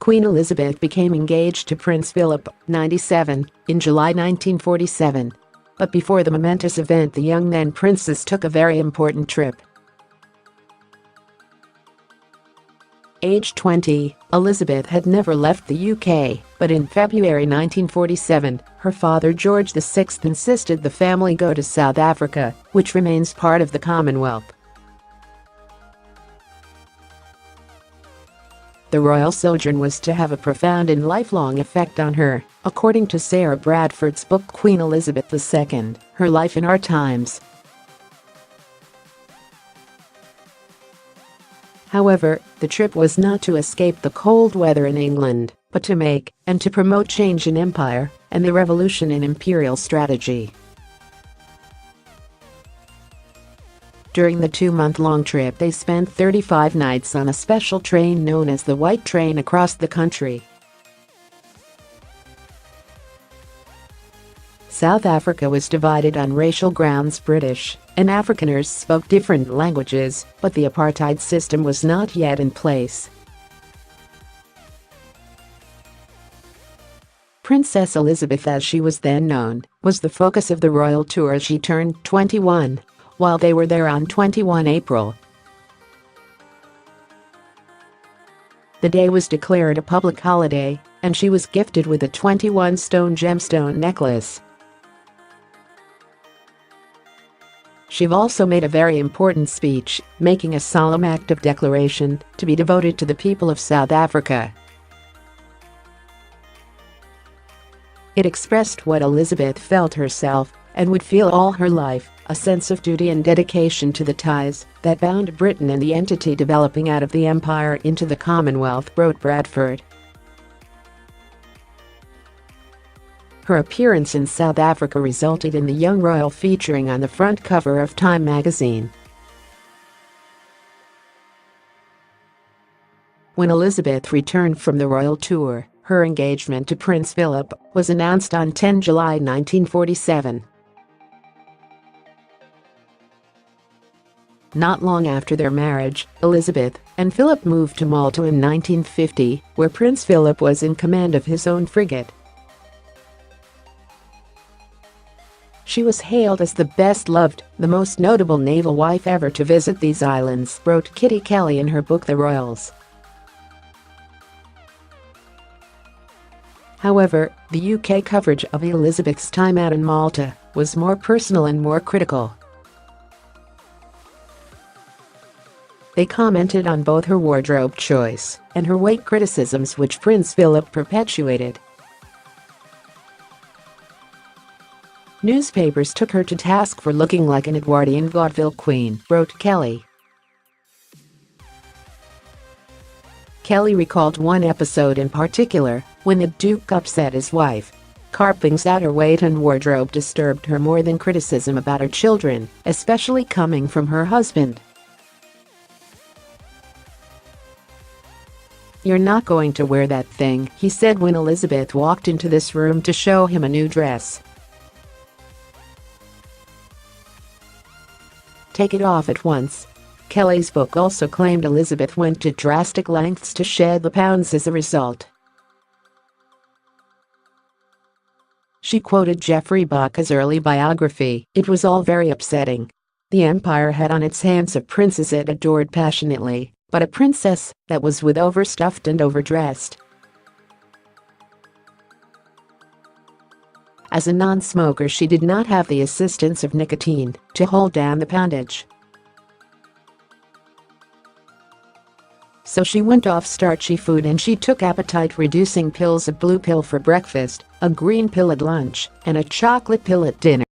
Queen Elizabeth became engaged to Prince Philip, 97, in July 1947. But before the momentous event, the young then princess took a very important trip. Aged 20, Elizabeth had never left the UK, but in February 1947, her father George VI insisted the family go to South Africa, which remains part of the Commonwealth. The royal sojourn was to have a profound and lifelong effect on her, according to Sarah Bradford's book Queen Elizabeth II, Her Life in Our Times. However, the trip was not to escape the cold weather in England, but to make and to promote change in empire and the revolution in imperial strategy. During the 2-month-long trip, they spent 35 nights on a special train known as the White Train across the country. South Africa was divided on racial grounds. British and Afrikaners spoke different languages, but the apartheid system was not yet in place. Princess Elizabeth, as she was then known, was the focus of the royal tour. She turned 21 while they were there on 21 April. The day was declared a public holiday, and she was gifted with a 21-stone gemstone necklace. She also made a very important speech, making a solemn act of declaration to be devoted to the people of South Africa. It expressed what Elizabeth felt herself and would feel all her life, a sense of duty and dedication to the ties that bound Britain and the entity developing out of the empire into the Commonwealth, wrote Bradford. Her appearance in South Africa resulted in the young royal featuring on the front cover of Time magazine. When Elizabeth returned from the royal tour, her engagement to Prince Philip was announced on 10 July 1947. Not long after their marriage, Elizabeth and Philip moved to Malta in 1950, where Prince Philip was in command of his own frigate. She was hailed as the best-loved, the most notable naval wife ever to visit these islands, wrote Kitty Kelley in her book The Royals. However, the UK coverage of Elizabeth's time out in Malta was more personal and more critical. They commented on both her wardrobe choice and her weight criticisms, which Prince Philip perpetuated. Newspapers took her to task for looking like an Edwardian vaudeville queen, wrote Kelley. Kelley recalled one episode in particular, when the Duke upset his wife. Carpings' outer weight and wardrobe disturbed her more than criticism about her children, especially coming from her husband. "You're not going to wear that thing," he said when Elizabeth walked into this room to show him a new dress. "Take it off at once." Kelley's book also claimed Elizabeth went to drastic lengths to shed the pounds as a result. She quoted Geoffrey Bocca's early biography, "It was all very upsetting. The empire had on its hands a princess it adored passionately, but a princess that was with overstuffed and overdressed." As a non-smoker, she did not have the assistance of nicotine to hold down the poundage. So she went off starchy food and she took appetite-reducing pills, a blue pill for breakfast, a green pill at lunch, and a chocolate pill at dinner.